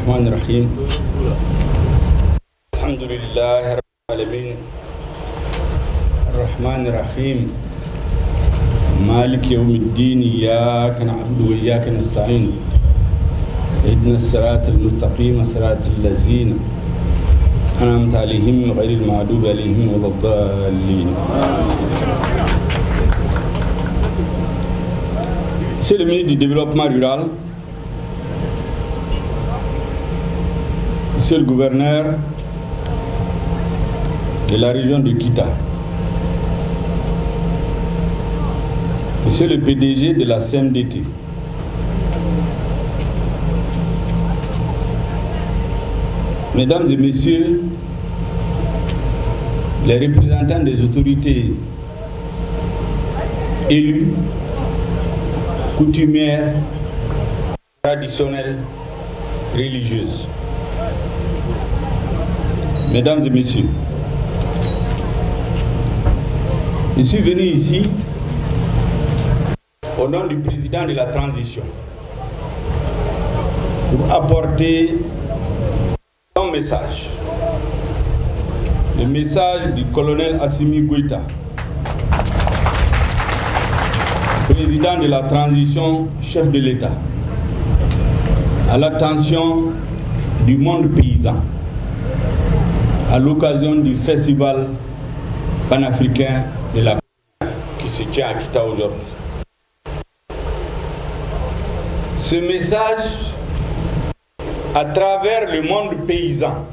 الرحمن الرحيم الحمد لله رب العالمين الرحمن الرحيم مالك يوم الدين إياك نعبد وإياك نستعين اهدنا الصراط المستقيم صراط الذين أنعمت عليهم غير المغضوب عليهم ولا الضالين. C'est le ministre du Développement rural, c'est le gouverneur de la région de Kita, c'est le PDG de la CMDT, mesdames et messieurs, les représentants des autorités élues, coutumières, traditionnelles, religieuses. Mesdames et messieurs, je suis venu ici au nom du président de la transition pour apporter un message, le message du colonel Assimi Goïta, président de la transition, chef de l'État, à l'attention du monde paysan, à l'occasion du festival panafricain de la qui se tient à Kita aujourd'hui. Ce message, à travers le monde paysan,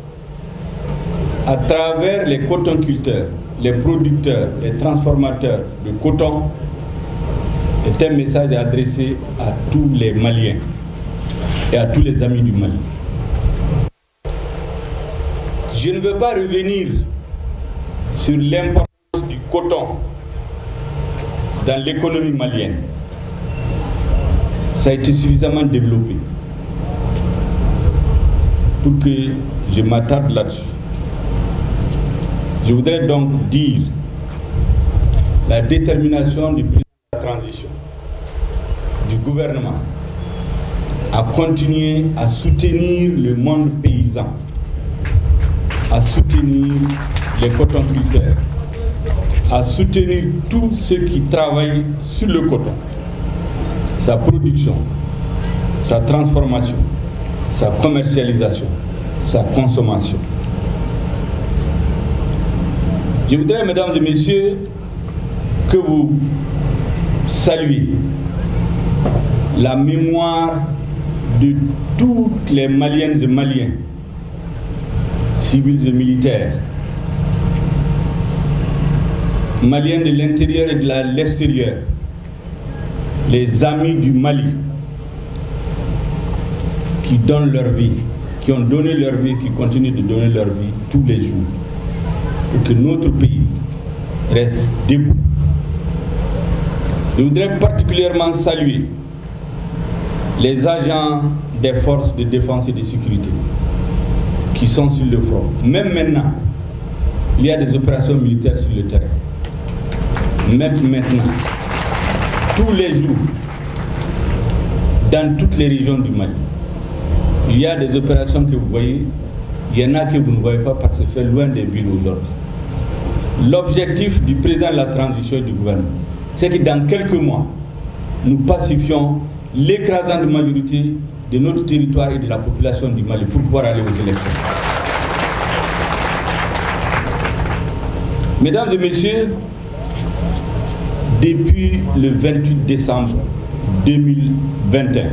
à travers les cotonculteurs, les producteurs, les transformateurs de coton, est un message adressé à tous les Maliens et à tous les amis du Mali. Je ne veux pas revenir sur l'importance du coton dans l'économie malienne. Ça a été suffisamment développé pour que je m'attarde là-dessus. Je voudrais donc dire la détermination du président de la transition, du gouvernement, à continuer à soutenir le monde paysan, à soutenir les cotonculteurs, à soutenir tous ceux qui travaillent sur le coton, sa production, sa transformation, sa commercialisation, sa consommation. Je voudrais, mesdames et messieurs, que vous saluiez la mémoire de toutes les Maliennes et Maliens, civils et militaires, Maliens de l'intérieur et de l'extérieur, les amis du Mali qui donnent leur vie, qui ont donné leur vie, qui continuent de donner leur vie tous les jours pour que notre pays reste debout. Je voudrais particulièrement saluer les agents des forces de défense et de sécurité qui sont sur le front. Même maintenant, il y a des opérations militaires sur le terrain. Même maintenant, tous les jours, dans toutes les régions du Mali, il y a des opérations que vous voyez, il y en a que vous ne voyez pas parce que c'est loin des villes aujourd'hui. L'objectif du président de la transition et du gouvernement, c'est que dans quelques mois, nous pacifions l'écrasante majorité de notre territoire et de la population du Mali pour pouvoir aller aux élections. Mesdames et messieurs, depuis le 28 décembre 2021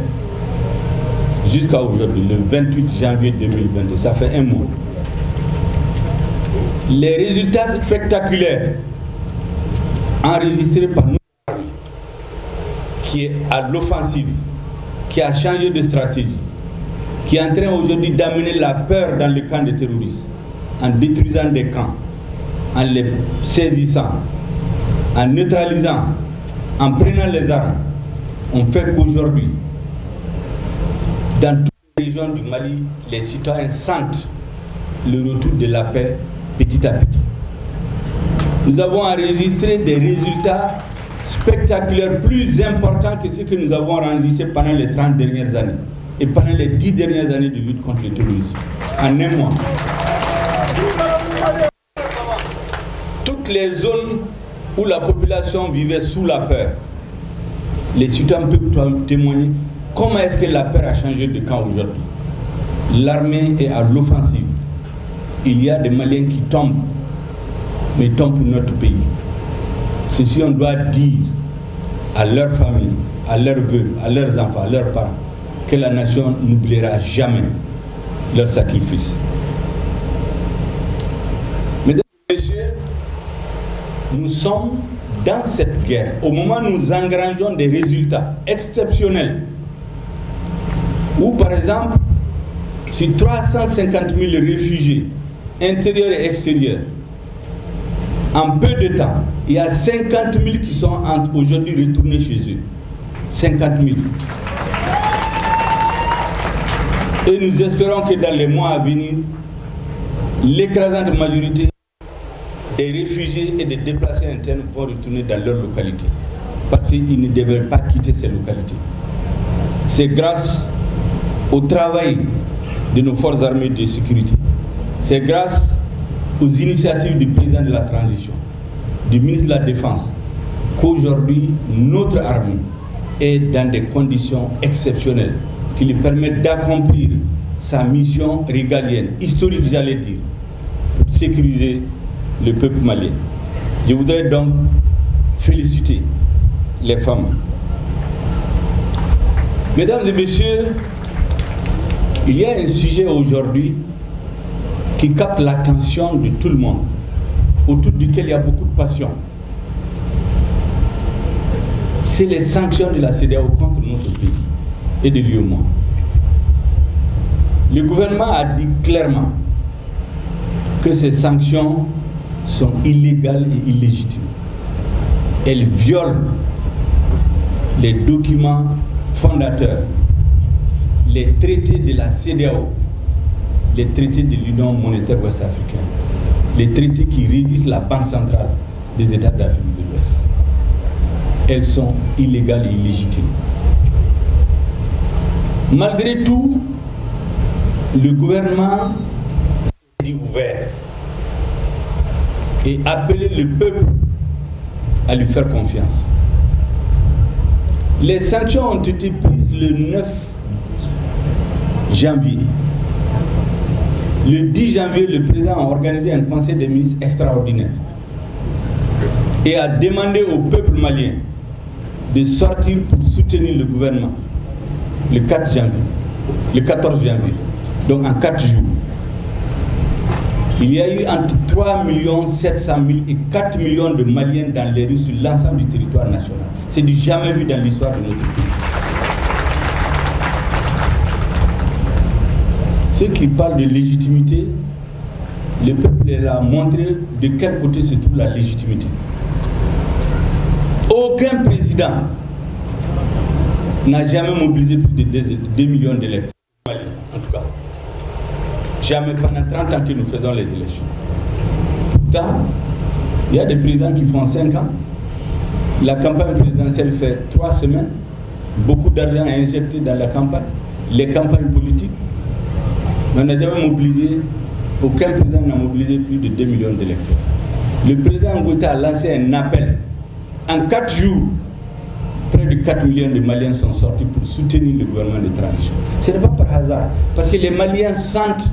jusqu'à aujourd'hui, le 28 janvier 2022, ça fait un mois, les résultats spectaculaires enregistrés par notre armée, qui est à l'offensive, qui a changé de stratégie, qui est en train aujourd'hui d'amener la peur dans le camp des terroristes, en détruisant des camps, en les saisissant, en neutralisant, en prenant les armes, on fait qu'aujourd'hui, dans toutes les régions du Mali, les citoyens sentent le retour de la paix petit à petit. Nous avons enregistré des résultats spectaculaires plus importants que ceux que nous avons enregistrés pendant les 30 dernières années. et pendant les 10 dernières années de lutte contre le terrorisme. En un mois. Toutes les zones où la population vivait sous la peur, les citoyens peuvent témoigner comment est-ce que la peur a changé de camp aujourd'hui. L'armée est à l'offensive. Il y a des Maliens qui tombent, mais ils tombent pour notre pays. Ceci, on doit dire à leurs familles, à leurs vœux, à leurs enfants, à leurs parents, que la nation n'oubliera jamais leur sacrifice. Mesdames et messieurs, nous sommes dans cette guerre. Au moment où nous engrangeons des résultats exceptionnels, où par exemple, sur 350 000 réfugiés intérieurs et extérieurs, en peu de temps, il y a 50 000 qui sont aujourd'hui retournés chez eux. 50 000. Et nous espérons que dans les mois à venir, l'écrasante majorité des réfugiés et des déplacés internes vont retourner dans leur localité. Parce qu'ils ne devraient pas quitter ces localités. C'est grâce au travail de nos forces armées de sécurité. C'est grâce aux initiatives du président de la transition, du ministre de la Défense, qu'aujourd'hui notre armée est dans des conditions exceptionnelles qui lui permettent d'accomplir sa mission régalienne, historique j'allais dire, pour sécuriser le peuple malien. Je voudrais donc féliciter les femmes. Mesdames et messieurs, il y a un sujet aujourd'hui qui capte l'attention de tout le monde, autour duquel il y a beaucoup de passion. C'est les sanctions de la CEDEAO contre notre pays et de l'UEMOA. Le gouvernement a dit clairement que ces sanctions sont illégales et illégitimes. Elles violent les documents fondateurs, les traités de la CEDEAO, les traités de l'Union monétaire ouest-africaine, les traités qui régissent la Banque centrale des États d'Afrique de l'Ouest. Elles sont illégales et illégitimes. Malgré tout, le gouvernement s'est dit ouvert et appelé le peuple à lui faire confiance. Les sanctions ont été prises le 9 janvier. Le 10 janvier, le président a organisé un conseil des ministres extraordinaire et a demandé au peuple malien de sortir pour soutenir le gouvernement le 4 janvier, le 14 janvier, donc en 4 jours. Il y a eu entre 3 700 000 et 4 millions de Maliens dans les rues sur l'ensemble du territoire national. C'est du jamais vu dans l'histoire de notre pays. Ceux qui parlent de légitimité, le peuple a montré de quel côté se trouve la légitimité. Aucun président n'a jamais mobilisé plus de 2 millions d'électeurs, en tout cas. Jamais pendant 30 ans que nous faisons les élections. Pourtant, il y a des présidents qui font 5 ans. La campagne présidentielle fait 3 semaines. Beaucoup d'argent est injecté dans la campagne. Les campagnes politiques. Mais on n'a jamais mobilisé, aucun président n'a mobilisé plus de 2 millions d'électeurs. Le président Ngouta a lancé un appel. En 4 jours, près de 4 millions de Maliens sont sortis pour soutenir le gouvernement de transition. Ce n'est pas par hasard, parce que les Maliens sentent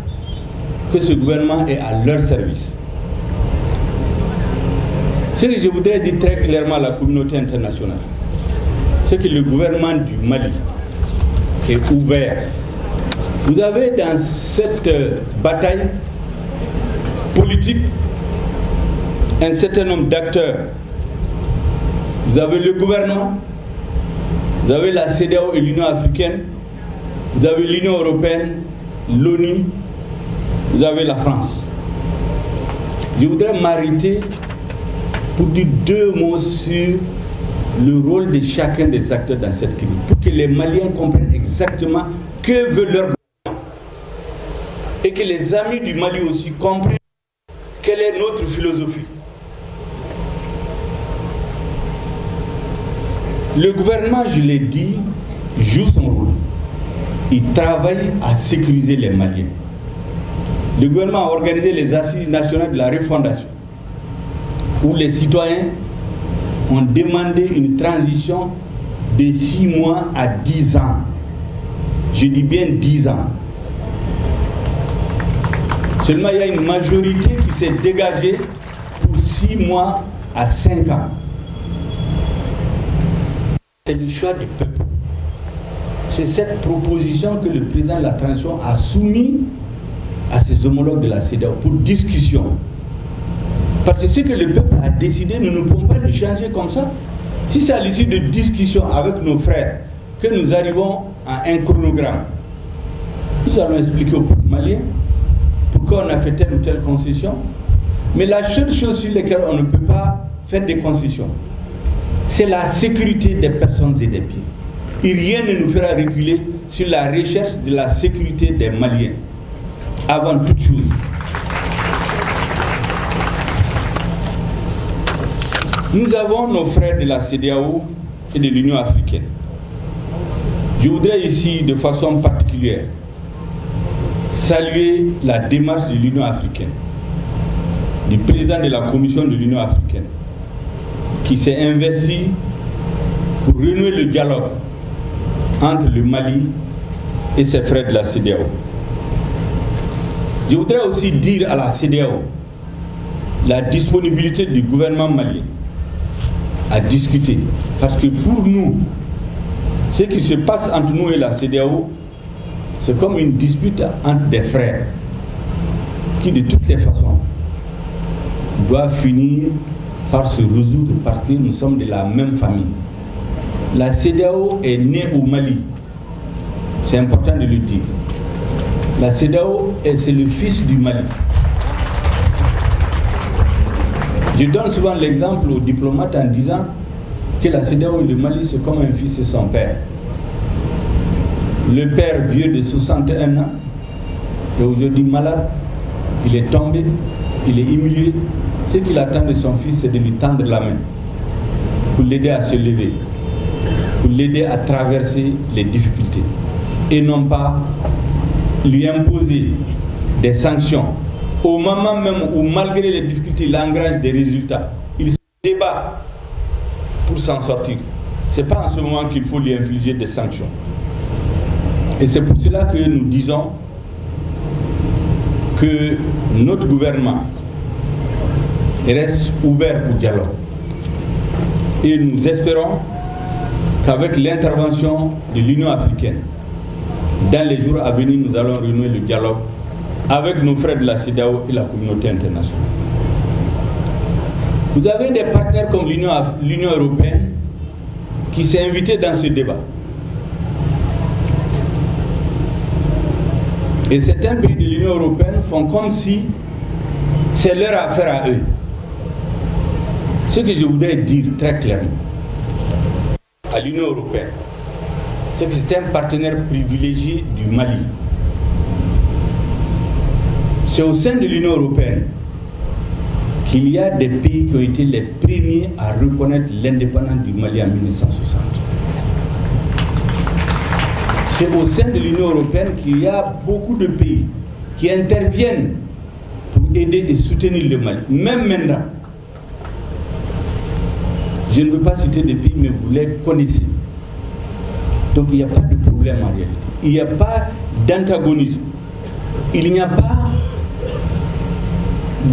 que ce gouvernement est à leur service. Ce que je voudrais dire très clairement à la communauté internationale, c'est que le gouvernement du Mali est ouvert. Vous avez dans cette bataille politique un certain nombre d'acteurs. Vous avez le gouvernement, vous avez la CEDEAO et l'Union africaine, vous avez l'Union européenne, l'ONU, vous avez la France. Je voudrais m'arrêter pour dire 2 mots sur le rôle de chacun des acteurs dans cette crise, pour que les Maliens comprennent exactement que veut leur gouvernement et que les amis du Mali aussi comprennent quelle est notre philosophie. Le gouvernement, je l'ai dit, joue son rôle. il travaille à sécuriser les Maliens. Le gouvernement a organisé les assises nationales de la refondation, où les citoyens ont demandé une transition de 6 mois à 10 ans. Je dis bien 10 ans. Seulement, il y a une majorité qui s'est dégagée pour 6 mois à 5 ans. C'est le choix du peuple. C'est cette proposition que le président de la transition a soumise à ses homologues de la CEDEAO pour discussion. Parce que ce que le peuple a décidé, nous ne pouvons pas le changer comme ça. Si c'est à l'issue de discussions avec nos frères que nous arrivons à un chronogramme, nous allons expliquer au peuple malien pourquoi on a fait telle ou telle concession. Mais la seule chose sur laquelle on ne peut pas faire des concessions, c'est la sécurité des personnes et des biens. Et rien ne nous fera reculer sur la recherche de la sécurité des Maliens. Avant toute chose. Nous avons nos frères de la CEDEAO et de l'Union africaine. Je voudrais ici, de façon particulière, saluer la démarche de l'Union africaine, du président de la Commission de l'Union africaine, qui s'est investi pour renouer le dialogue entre le Mali et ses frères de la CEDEAO. Je voudrais aussi dire à la CEDEAO la disponibilité du gouvernement malien à discuter. Parce que pour nous, ce qui se passe entre nous et la CEDEAO, c'est comme une dispute entre des frères qui, de toutes les façons, doivent finir par se résoudre parce que nous sommes de la même famille. La CEDEAO est née au Mali. C'est important de le dire. La CEDEAO, c'est le fils du Mali. Je donne souvent l'exemple aux diplomates en disant que la CEDEAO et le Mali, c'est comme un fils et son père. Le père vieux de 61 ans est aujourd'hui malade, il est tombé, il est humilié. Ce qu'il attend de son fils, c'est de lui tendre la main pour l'aider à se lever, pour l'aider à traverser les difficultés et non pas lui imposer des sanctions au moment même où, malgré les difficultés, il engrange des résultats. Il se débat pour s'en sortir. Ce n'est pas en ce moment qu'il faut lui infliger des sanctions. Et c'est pour cela que nous disons que notre gouvernement reste ouvert au dialogue. Et nous espérons qu'avec l'intervention de l'Union africaine, dans les jours à venir, nous allons renouer le dialogue avec nos frères de la CEDEAO et la communauté internationale. Vous avez des partenaires comme l'Union européenne qui s'est invitée dans ce débat. Et certains pays de l'Union européenne font comme si c'est leur affaire à eux. Ce que je voudrais dire très clairement à l'Union européenne, c'est que c'est un partenaire privilégié du Mali. C'est au sein de l'Union européenne qu'il y a des pays qui ont été les premiers à reconnaître l'indépendance du Mali en 1960. C'est au sein de l'Union européenne qu'il y a beaucoup de pays qui interviennent pour aider et soutenir le Mali. Même maintenant, je ne veux pas citer des pays, mais vous les connaissez. Donc il n'y a pas de problème en réalité. Il n'y a pas d'antagonisme. Il n'y a pas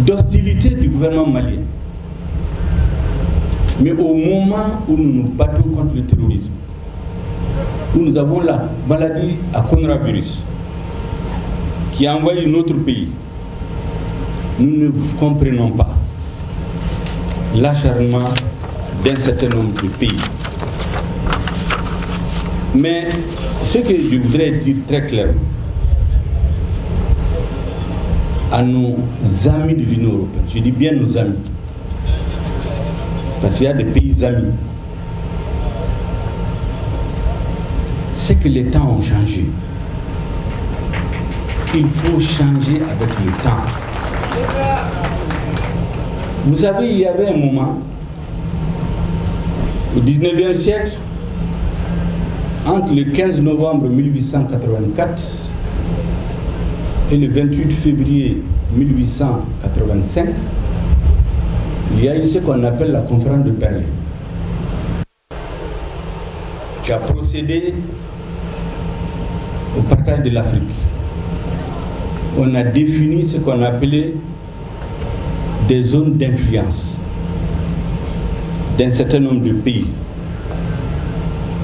d'hostilité du gouvernement malien. Mais au moment où nous nous battons contre le terrorisme, où nous avons la maladie à coronavirus qui a envahi notre pays, nous ne comprenons pas l'acharnement d'un certain nombre de pays. Mais ce que je voudrais dire très clairement à nos amis de l'Union européenne, je dis bien nos amis, parce qu'il y a des pays amis, c'est que les temps ont changé. Il faut changer avec le temps. Vous savez, il y avait un moment, au 19e siècle, entre le 15 novembre 1884 et le 28 février 1885, il y a eu ce qu'on appelle la conférence de Berlin, qui a procédé au partage de l'Afrique. On a défini ce qu'on appelait des zones d'influence d'un certain nombre de pays,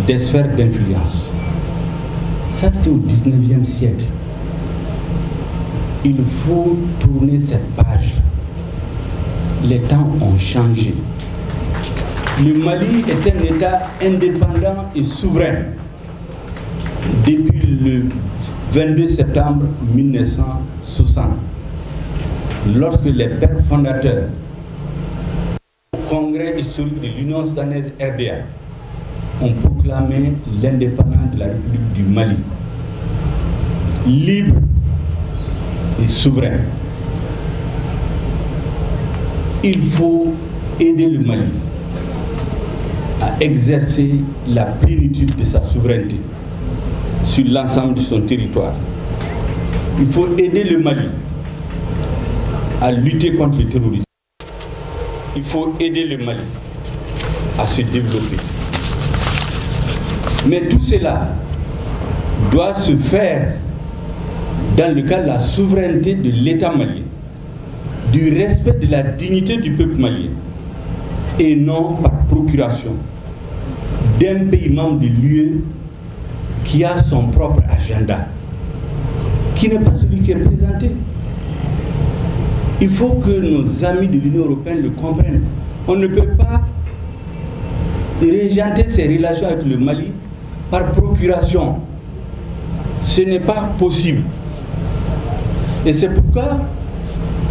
des sphères d'influence. Ça, c'était au 19e siècle. Il faut tourner cette page. Les temps ont changé. Le Mali est un État indépendant et souverain depuis le 22 septembre 1960, lorsque les pères fondateurs au Congrès historique de l'Union soudanaise RDA ont proclamé l'indépendance de la République du Mali, libre et souverain. Il faut aider le Mali à exercer la plénitude de sa souveraineté sur l'ensemble de son territoire. Il faut aider le Mali à lutter contre le terrorisme. Il faut aider le Mali à se développer. Mais tout cela doit se faire dans le cadre de la souveraineté de l'État malien, du respect de la dignité du peuple malien, et non par procuration d'un pays membre de l'UE qui a son propre agenda, qui n'est pas celui qui est présenté. Il faut que nos amis de l'Union européenne le comprennent. On ne peut pas régenter ses relations avec le Mali par procuration. Ce n'est pas possible. Et c'est pourquoi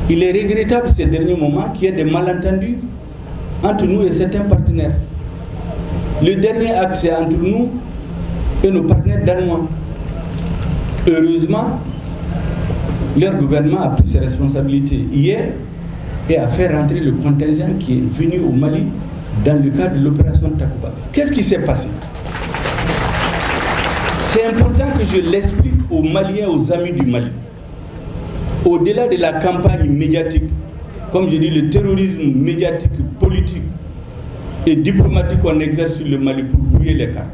il est regrettable ces derniers moments qu'il y ait des malentendus entre nous et certains partenaires. Le dernier axe est entre nous et nos partenaires danois. Heureusement, leur gouvernement a pris ses responsabilités hier et a fait rentrer le contingent qui est venu au Mali dans le cadre de l'opération Takuba. Qu'est-ce qui s'est passé? C'est important que je l'explique aux Maliens, aux amis du Mali. Au-delà de la campagne médiatique, comme je dis, le terrorisme médiatique, politique et diplomatique qu'on exerce sur le Mali pour brouiller les cartes,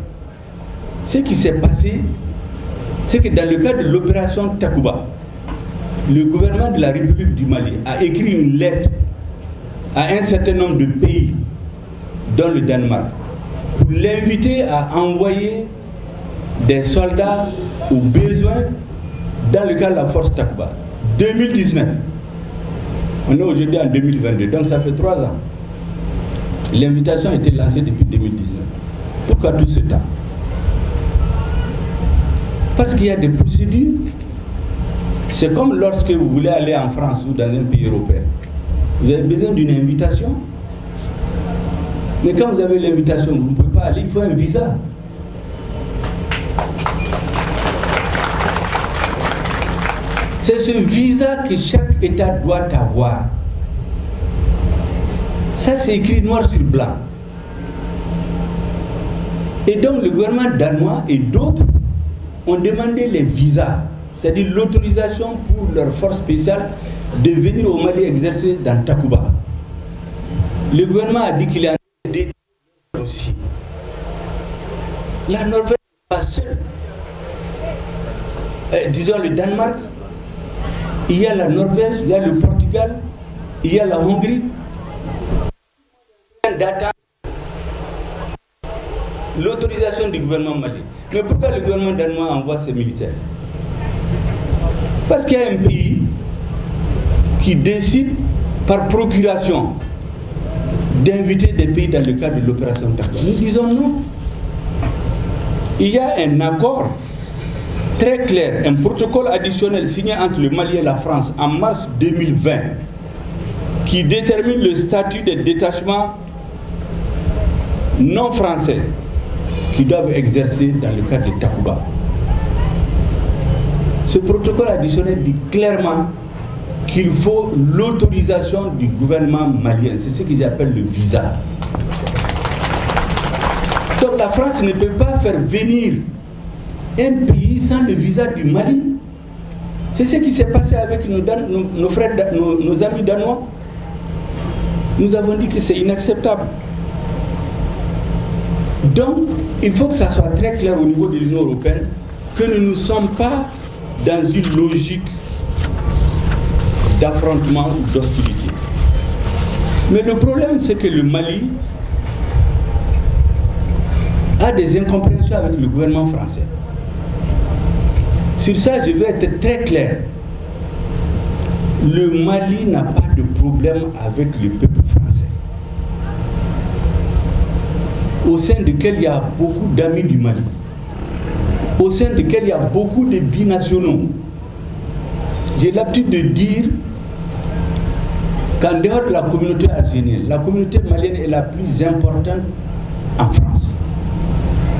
ce qui s'est passé, c'est que dans le cadre de l'opération Takuba, le gouvernement de la République du Mali a écrit une lettre à un certain nombre de pays, dont le Danemark, pour l'inviter à envoyer des soldats au besoin dans le cadre de la force Takuba. 2019. On est aujourd'hui en 2022, donc ça fait 3 ans. L'invitation a été lancée depuis 2019. Pourquoi tout ce temps? Parce qu'il y a des procédures. C'est comme lorsque vous voulez aller en France ou dans un pays européen. Vous avez besoin d'une invitation. Mais quand vous avez l'invitation, vous ne pouvez pas aller, il faut un visa. C'est ce visa que chaque État doit avoir. Ça, c'est écrit noir sur blanc. Et donc, le gouvernement danois et d'autres ont demandé les visas, c'est-à-dire l'autorisation pour leurs forces spéciales de venir au Mali exercer dans Takuba. Le gouvernement a dit qu'il a des dossiers. La Norvège n'est pas seule. Disons le Danemark, il y a la Norvège, il y a le Portugal, il y a la Hongrie. L'autorisation du gouvernement malien. Mais pourquoi le gouvernement danois envoie ses militaires? Parce qu'il y a un pays qui décide par procuration d'inviter des pays dans le cadre de l'opération Takuba. Nous disons non. Il y a un accord très clair, un protocole additionnel signé entre le Mali et la France en mars 2020 qui détermine le statut des détachements non français qui doivent exercer dans le cadre de Takuba. Ce protocole additionnel dit clairement qu'il faut l'autorisation du gouvernement malien. C'est ce que j'appelle le visa. Donc la France ne peut pas faire venir un pays sans le visa du Mali. C'est ce qui s'est passé avec nos frères, nos amis danois. Nous avons dit que c'est inacceptable. Donc, il faut que ça soit très clair au niveau de l'Union européenne que nous ne sommes pas dans une logique d'affrontement ou d'hostilité. Mais le problème, c'est que le Mali a des incompréhensions avec le gouvernement français. Sur ça, je vais être très clair. Le Mali n'a pas de problème avec le peuple français, au sein duquel il y a beaucoup d'amis du Mali, au sein duquel il y a beaucoup de binationaux. J'ai l'habitude de dire qu'en dehors de la communauté algérienne, la communauté malienne est la plus importante en France.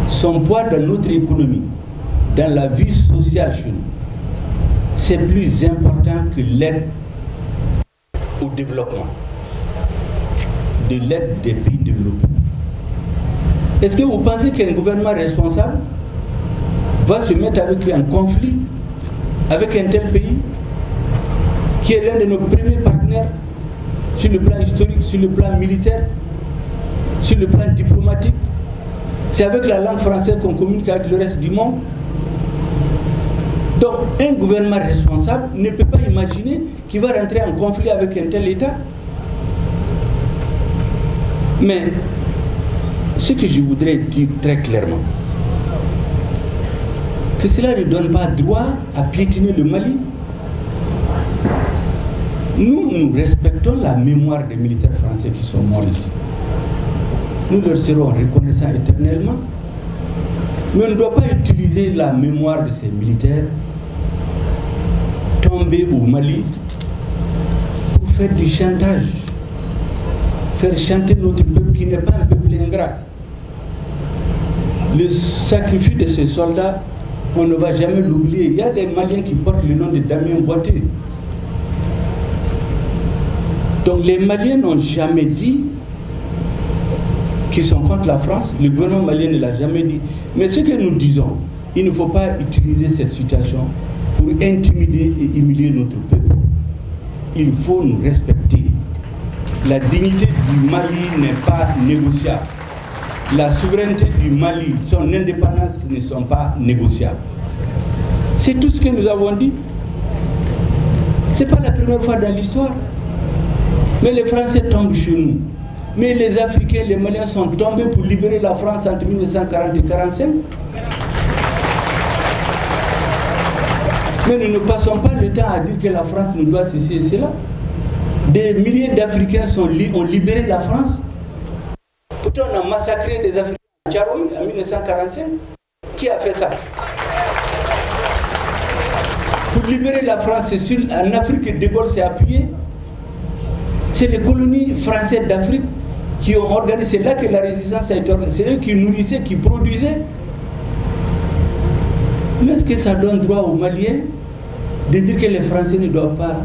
Son poids dans notre économie, dans la vie sociale chez nous, c'est plus important que l'aide au développement, de l'aide des pays développés. Est-ce que vous pensez qu'un gouvernement responsable va se mettre avec un conflit avec un tel pays qui est l'un de nos premiers partenaires sur le plan historique, sur le plan militaire, sur le plan diplomatique? C'est avec la langue française qu'on communique avec le reste du monde. Donc, un gouvernement responsable ne peut pas imaginer qu'il va rentrer en conflit avec un tel État. Mais, ce que je voudrais dire très clairement, que cela ne donne pas droit à piétiner le Mali. Nous respectons la mémoire des militaires français qui sont morts ici. Nous leur serons reconnaissants éternellement. Mais on ne doit pas utiliser la mémoire de ces militaires tombés au Mali pour faire du chantage, faire chanter notre peuple qui n'est pas un peuple ingrat. Le sacrifice de ces soldats, on ne va jamais l'oublier. Il y a des Maliens qui portent le nom de Damien Boité. Donc les Maliens n'ont jamais dit qu'ils sont contre la France. Le gouvernement malien ne l'a jamais dit. Mais ce que nous disons, il ne faut pas utiliser cette situation pour intimider et humilier notre peuple. Il faut nous respecter. La dignité du Mali n'est pas négociable. La souveraineté du Mali, son indépendance ne sont pas négociables. C'est tout ce que nous avons dit. Ce n'est pas la première fois dans l'histoire. Mais les Français tombent chez nous. Mais les Africains, les Maliens sont tombés pour libérer la France entre 1940 et 1945. Mais nous ne passons pas le temps à dire que la France nous doit ceci et cela. Des milliers d'Africains ont libéré la France. Pourtant, on a massacré des Africains à Tcharoui en 1945. Qui a fait ça? Pour libérer la France, c'est sûr, en Afrique que De Gaulle s'est appuyé. C'est les colonies françaises d'Afrique qui ont organisé, c'est là que la résistance a été organisée. C'est eux qui nourrissaient, qui produisaient. Mais est-ce que ça donne droit aux Maliens de dire que les Français ne doivent pas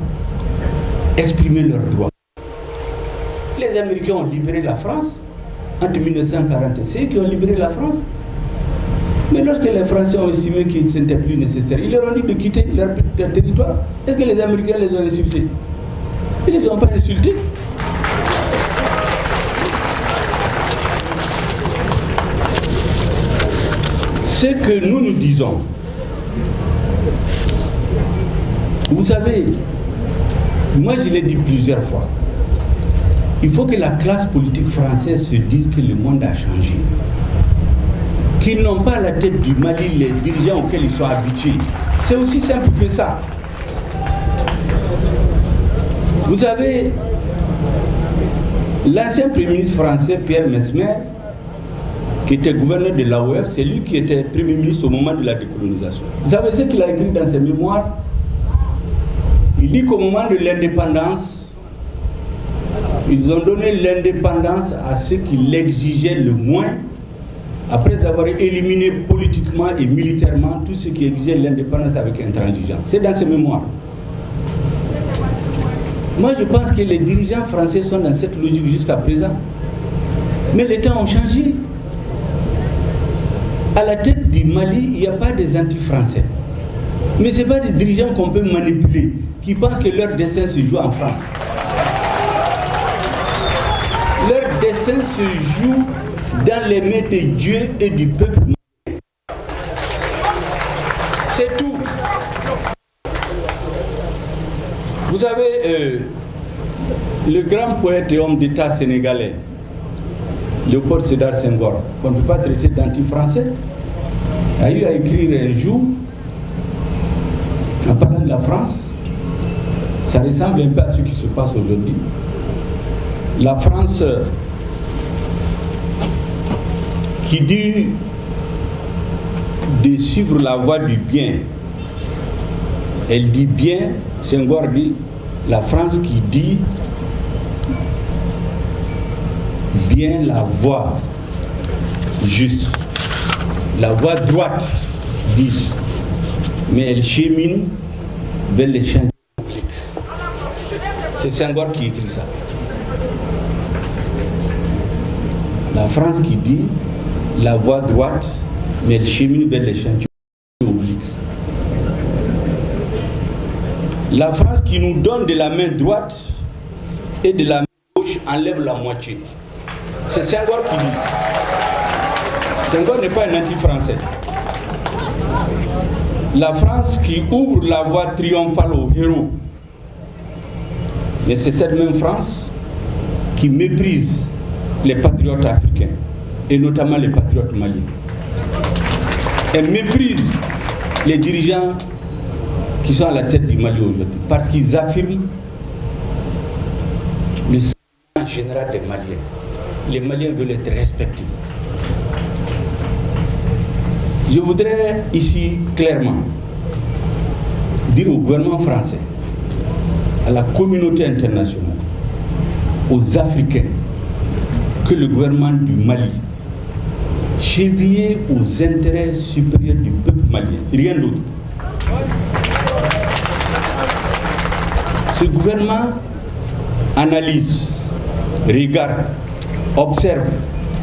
exprimer leurs droits? Les Américains ont libéré la France entre 1940 et c'est eux qui ont libéré la France. Mais lorsque les Français ont estimé que ce n'était plus nécessaire, ils leur ont dit de quitter leur territoire. Est-ce que les Américains les ont insultés? Ils ne les ont pas insultés. Ce que nous disons, vous savez, moi je l'ai dit plusieurs fois, il faut que la classe politique française se dise que le monde a changé. Qu'ils n'ont pas à la tête du Mali les dirigeants auxquels ils sont habitués. C'est aussi simple que ça. Vous savez, l'ancien Premier ministre français, Pierre Messmer, qui était gouverneur de l'AOF, c'est lui qui était Premier ministre au moment de la décolonisation. Vous savez ce qu'il a écrit dans ses mémoires? Il dit qu'au moment de l'indépendance, ils ont donné l'indépendance à ceux qui l'exigeaient le moins, après avoir éliminé politiquement et militairement tous ceux qui exigeaient l'indépendance avec intransigeance. C'est dans ses mémoires. Moi, je pense que les dirigeants français sont dans cette logique jusqu'à présent. Mais les temps ont changé. À la tête du Mali, il n'y a pas des anti-français. Mais ce n'est pas des dirigeants qu'on peut manipuler, qui pensent que leur destin se joue en France. Leur destin se joue dans les mains de Dieu et du peuple. C'est tout. Vous savez, le grand poète et homme d'État sénégalais, Léopold Sédar Senghor, qu'on ne peut pas traiter d'anti-français, a eu à écrire un jour, en parlant de la France, ça ressemble un peu à ce qui se passe aujourd'hui. La France qui dit de suivre la voie du bien, elle dit bien, Senghor dit, la France qui dit bien la voie juste, la voie droite, dis-je, mais elle chemine vers les champs publics. C'est Senghor qui écrit ça. La France qui dit la voie droite, mais elle chemine vers les champs publics. La France qui nous donne de la main droite et de la main gauche enlève la moitié. C'est Senghor qui dit. Senghor n'est pas un anti-français. La France qui ouvre la voie triomphale aux héros. Mais c'est cette même France qui méprise les patriotes africains, et notamment les patriotes maliens. Elle méprise les dirigeants qui sont à la tête du Mali aujourd'hui, parce qu'ils affirment le sentiment général des Maliens. Les Maliens veulent être respectés. Je voudrais ici clairement dire au gouvernement français, à la communauté internationale, aux Africains, que le gouvernement du Mali chevillé aux intérêts supérieurs du peuple malien, rien d'autre. Ce gouvernement analyse, regarde, observe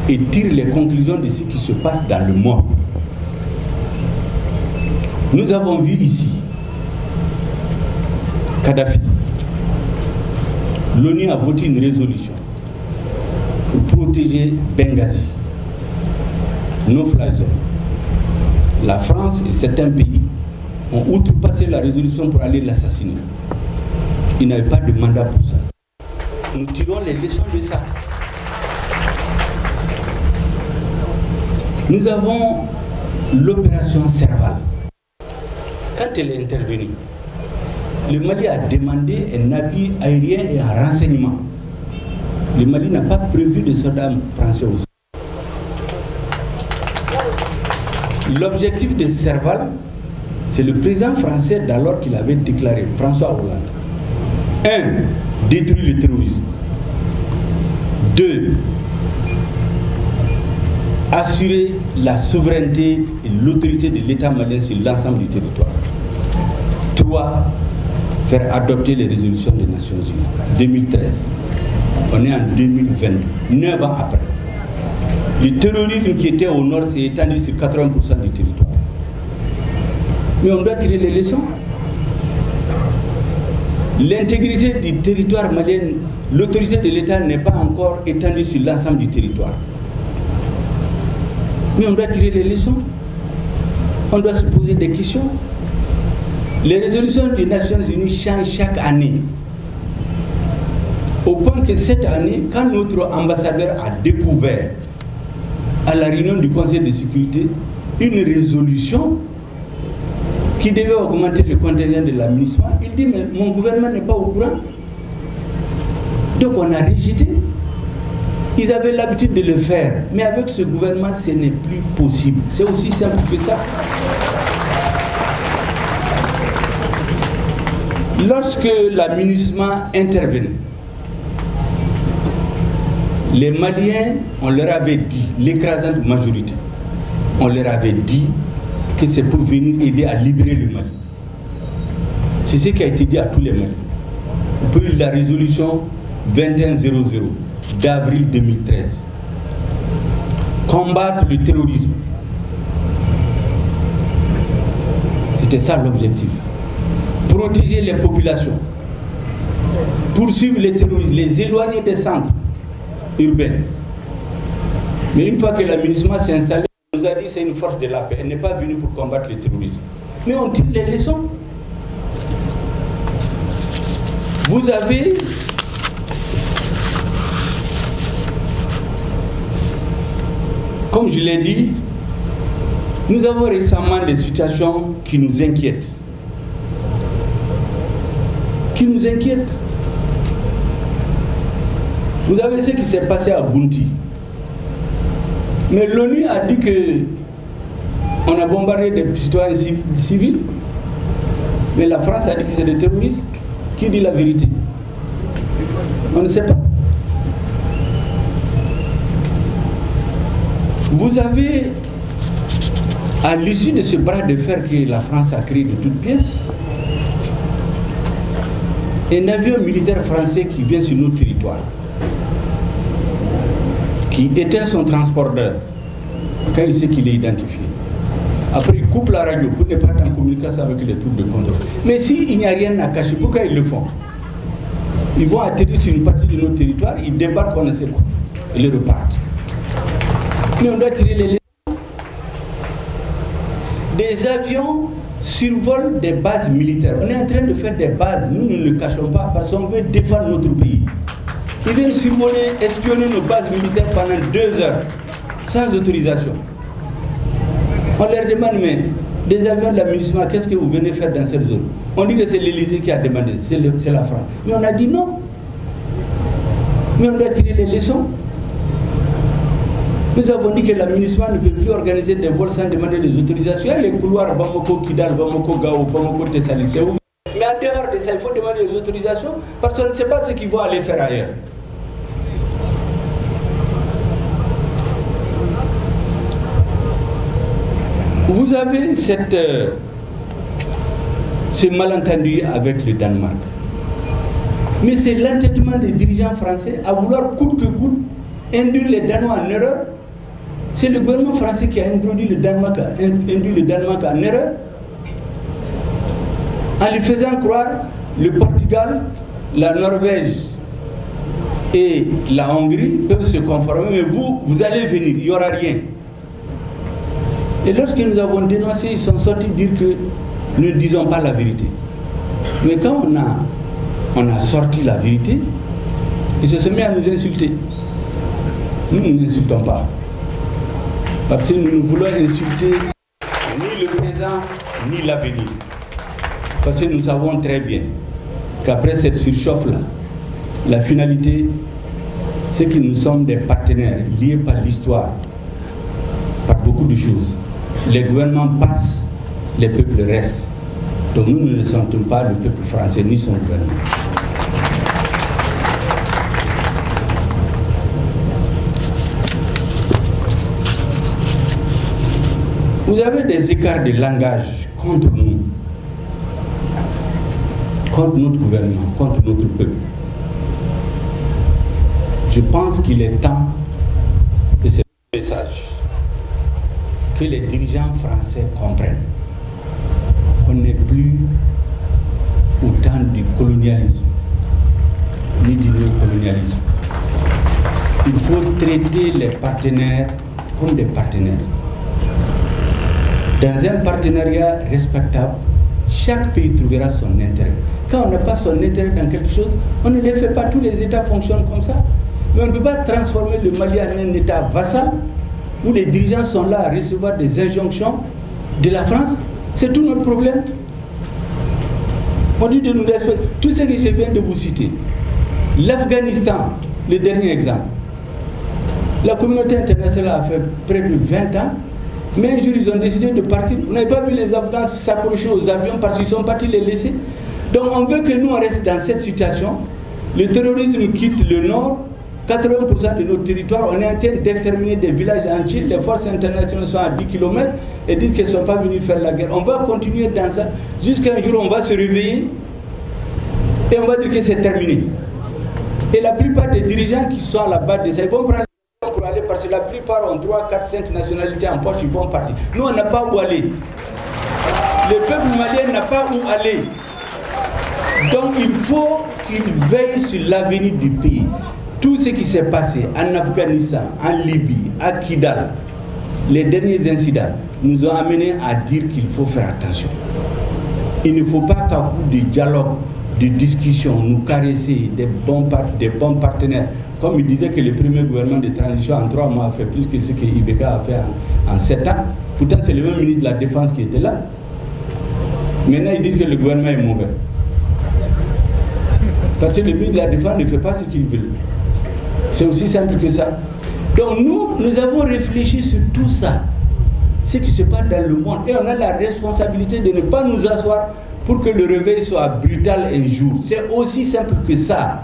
et tire les conclusions de ce qui se passe dans le monde. Nous avons vu ici Kadhafi. L'ONU a voté une résolution pour protéger Benghazi, no-fly zone. La France et certains pays ont outrepassé la résolution pour aller l'assassiner. Ils n'avaient pas de mandat pour ça. Nous tirons les leçons de ça. Nous avons l'opération Serval. Quand elle est intervenue, le Mali a demandé un appui aérien et un renseignement. Le Mali n'a pas prévu de soldats français aussi. L'objectif de Serval, c'est le président français d'alors qu'il avait déclaré, François Hollande. 1. Détruire le terrorisme. 2. Assurer la souveraineté et l'autorité de l'État malien sur l'ensemble du territoire. 3. Faire adopter les résolutions des Nations Unies. 2013. On est en 2022, 9 ans après. Le terrorisme qui était au nord s'est étendu sur 80% du territoire. Mais on doit tirer les leçons. L'intégrité du territoire malien, l'autorité de l'État n'est pas encore étendue sur l'ensemble du territoire. Mais on doit tirer les leçons. On doit se poser des questions. Les résolutions des Nations Unies changent chaque année. Au point que cette année, quand notre ambassadeur a découvert à la réunion du Conseil de sécurité une résolution qui devait augmenter le contingent de l'administration, il dit mais mon gouvernement n'est pas au courant. Donc on a rejeté. Ils avaient l'habitude de le faire, mais avec ce gouvernement, ce n'est plus possible. C'est aussi simple que ça. Lorsque la MINUSMA intervenait, les Maliens, on leur avait dit, l'écrasante majorité, on leur avait dit que c'est pour venir aider à libérer le Mali. C'est ce qui a été dit à tous les Maliens. Vous pouvez lire la résolution 2100 d'avril 2013. Combattre le terrorisme, C'était ça l'objectif. Protéger les populations, poursuivre les terroristes, les éloigner des centres urbains. Mais une fois que l'aménagement s'est installé, on nous a dit que c'est une force de la paix. Elle n'est pas venue pour combattre le terrorisme. Mais on tire les leçons. Vous avez comme je l'ai dit, nous avons récemment des situations qui nous inquiètent. Vous avez ce qui s'est passé à Bounti. Mais l'ONU a dit qu'on a bombardé des citoyens civils. Mais la France a dit que c'est des terroristes. Qui dit la vérité? On ne sait pas. Vous avez, à l'issue de ce bras de fer que la France a créé de toutes pièces, un avion militaire français qui vient sur nos territoires, qui éteint son transporteur quand il sait qu'il est identifié. Après, il coupe la radio pour ne pas être en communication avec les troupes de contrôle. Mais s'il n'y a rien à cacher, pourquoi ils le font? Ils vont atterrir sur une partie de notre territoire, ils débarquent, on ne sait quoi, et ils repartent. Mais on doit tirer les leçons. Des avions survolent des bases militaires. On est en train de faire des bases, nous ne le cachons pas, parce qu'on veut défendre notre pays. Ils viennent survoler, espionner nos bases militaires pendant 2 heures, sans autorisation. On leur demande, mais des avions de l'aménagement, qu'est-ce que vous venez faire dans cette zone? On dit que c'est l'Élysée qui a demandé, c'est la France. Mais on a dit non. Mais on doit tirer les leçons. Nous avons dit que l'aménagement ne peut plus organiser des vols sans demander des autorisations. Il y a les couloirs Bamako, Kidal, Bamako, Gao, Bamako, Tessali, c'est ouvert. Mais en dehors de ça, il faut demander des autorisations parce qu'on ne sait pas ce qu'ils vont aller faire ailleurs. Vous avez ce malentendu avec le Danemark. Mais c'est l'entêtement des dirigeants français à vouloir coûte que coûte induire les Danois en erreur. C'est le gouvernement français qui a induit le Danemark en erreur en lui faisant croire le Portugal, la Norvège et la Hongrie peuvent se conformer, mais vous allez venir, il n'y aura rien. Et lorsque nous avons dénoncé, ils sont sortis dire que nous ne disons pas la vérité. Mais quand on a sorti la vérité, ils se sont mis à nous insulter. Nous n'insultons pas. Parce que nous ne voulons insulter ni le présent, ni l'avenir. Parce que nous savons très bien qu'après cette surchauffe-là, la finalité, c'est que nous sommes des partenaires liés par l'histoire, par beaucoup de choses. Les gouvernements passent, les peuples restent. Donc nous ne sentons pas le peuple français ni son gouvernement. Vous avez des écarts de langage contre nous, contre notre gouvernement, contre notre peuple. Je pense qu'il est temps que ce message, que les dirigeants français comprennent qu'on n'est plus au temps du colonialisme, ni du néocolonialisme. Il faut traiter les partenaires comme des partenaires. Dans un partenariat respectable, chaque pays trouvera son intérêt. Quand on n'a pas son intérêt dans quelque chose, on ne les fait pas. Tous les États fonctionnent comme ça. Mais on ne peut pas transformer le Mali en un État vassal où les dirigeants sont là à recevoir des injonctions de la France. C'est tout notre problème. On dit de nous respecter. Tout ce que je viens de vous citer, l'Afghanistan, le dernier exemple. La communauté internationale a fait près de 20 ans, mais un jour ils ont décidé de partir. Vous n'avez pas vu les Afghans s'accrocher aux avions parce qu'ils sont partis les laisser. Donc on veut que nous on reste dans cette situation. Le terrorisme quitte le nord. 80% de nos territoires, on est en train d'exterminer des villages entiers. Les forces internationales sont à 10 km et disent qu'elles ne sont pas venues faire la guerre. On va continuer dans ça jusqu'à un jour on va se réveiller et on va dire que c'est terminé. Et la plupart des dirigeants qui sont à la base de ça, ils vont prendre l'avion pour aller parce que la plupart ont 3, 4, 5 nationalités en poche, ils vont partir. Nous, on n'a pas où aller. Le peuple malien n'a pas où aller. Donc il faut qu'il veille sur l'avenir du pays. Tout ce qui s'est passé en Afghanistan, en Libye, à Kidal, les derniers incidents nous ont amenés à dire qu'il faut faire attention. Il ne faut pas qu'à coup de dialogue, de discussion, nous caresser des bons partenaires. Comme il disait que le premier gouvernement de transition en 3 mois a fait plus que ce que Ibeka a fait en 7 ans. Pourtant c'est le même ministre de la Défense qui était là. Maintenant ils disent que le gouvernement est mauvais. Parce que le ministre de la Défense ne fait pas ce qu'il veut. C'est aussi simple que ça. Donc nous avons réfléchi sur tout ça. Ce qui se passe dans le monde. Et on a la responsabilité de ne pas nous asseoir pour que le réveil soit brutal un jour. C'est aussi simple que ça.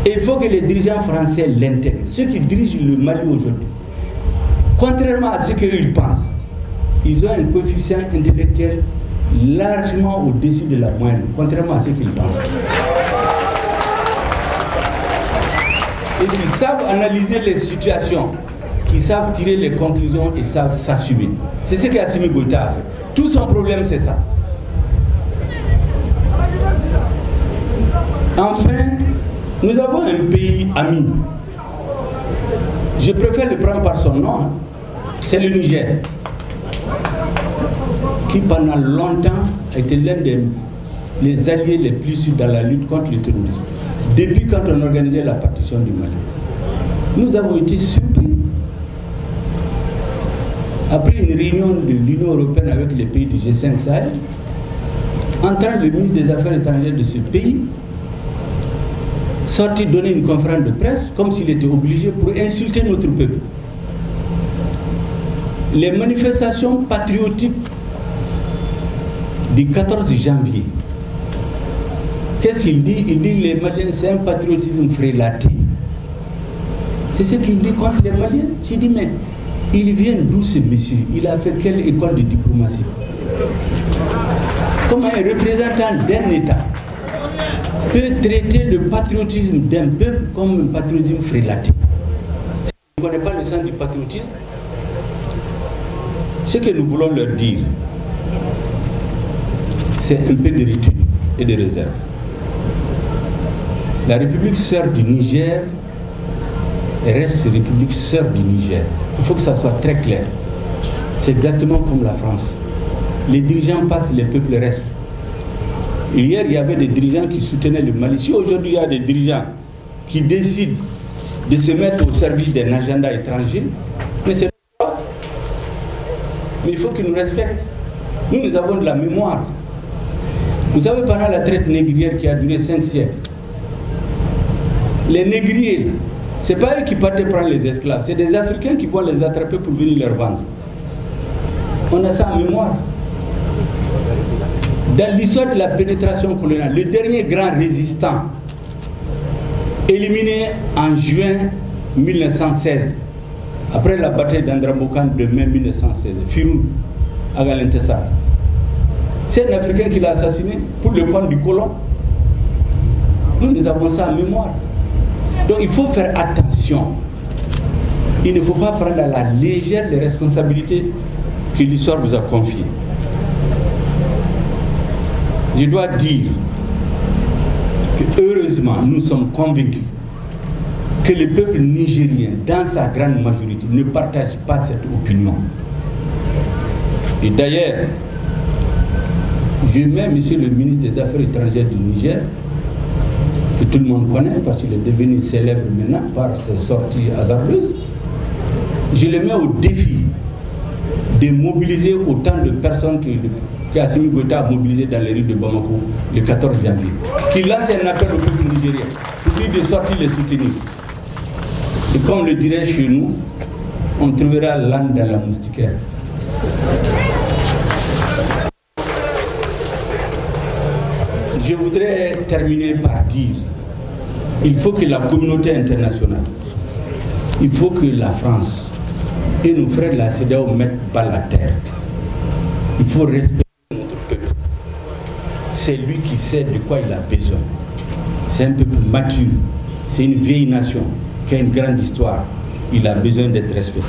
Et il faut que les dirigeants français l'intègrent. Ceux qui dirigent le Mali aujourd'hui, contrairement à ce qu'ils pensent, ils ont un coefficient intellectuel largement au-dessus de la moyenne, contrairement à ce qu'ils pensent. Et qui savent analyser les situations, qui savent tirer les conclusions et savent s'assumer. C'est ce qu'Assimi Goïta a fait. Tout son problème, c'est ça. Enfin, nous avons un pays ami. Je préfère le prendre par son nom. C'est le Niger, qui pendant longtemps a été l'un des alliés les plus sûrs dans la lutte contre le terrorisme. Depuis quand on organisait la partition du Mali, nous avons été surpris. Après une réunion de l'Union européenne avec les pays du G5 Sahel, entrant le ministre des Affaires étrangères de ce pays, sorti donner une conférence de presse comme s'il était obligé pour insulter notre peuple. Les manifestations patriotiques du 14 janvier, qu'est-ce qu'il dit? Il dit les Maliens, c'est un patriotisme frélaté. C'est ce qu'il dit contre les Maliens. J'ai dit, mais il vient d'où ce monsieur? Il a fait quelle école de diplomatie? Comment un représentant d'un État peut traiter le patriotisme d'un peuple comme un patriotisme frélaté? On ne connaît pas le sens du patriotisme. Ce que nous voulons leur dire, c'est un peu de retenue et de réserve. La République sœur du Niger reste République sœur du Niger. Il faut que ça soit très clair. C'est exactement comme la France. Les dirigeants passent, les peuples restent. Hier, il y avait des dirigeants qui soutenaient le Mali. Si aujourd'hui, il y a des dirigeants qui décident de se mettre au service d'un agenda étranger, mais c'est pas. Mais il faut qu'ils nous respectent. Nous avons de la mémoire. Vous savez, pendant la traite négrière qui a duré 5 siècles, les négriers, ce n'est pas eux qui partaient prendre les esclaves, c'est des Africains qui vont les attraper pour venir leur vendre. On a ça en mémoire. Dans l'histoire de la pénétration coloniale, le dernier grand résistant, éliminé en juin 1916, après la bataille d'Andramokan de mai 1916, Firoun Agalentessar, c'est un Africain qui l'a assassiné pour le compte du colon. Nous avons ça en mémoire. Donc il faut faire attention. Il ne faut pas prendre à la légère les responsabilités que l'histoire vous a confiées. Je dois dire que heureusement, nous sommes convaincus que le peuple nigérien, dans sa grande majorité, ne partage pas cette opinion. Et d'ailleurs, je mets monsieur le ministre des Affaires étrangères du Niger, que tout le monde connaît parce qu'il est devenu célèbre maintenant par ses sorties hasardeuses, je le mets au défi de mobiliser autant de personnes que Assimi Goïta a mobilisé dans les rues de Bamako le 14 janvier. Qu'il lance un appel au peuple nigérien pour lui de sortir les soutenir. Et comme le dirait chez nous, on trouvera l'âne dans la moustiquaire. Je voudrais terminer par dire, il faut que la communauté internationale, il faut que la France et nos frères de la CEDEAO mettent pas la terre. Il faut respecter notre peuple. C'est lui qui sait de quoi il a besoin. C'est un peuple mature, c'est une vieille nation qui a une grande histoire. Il a besoin d'être respecté.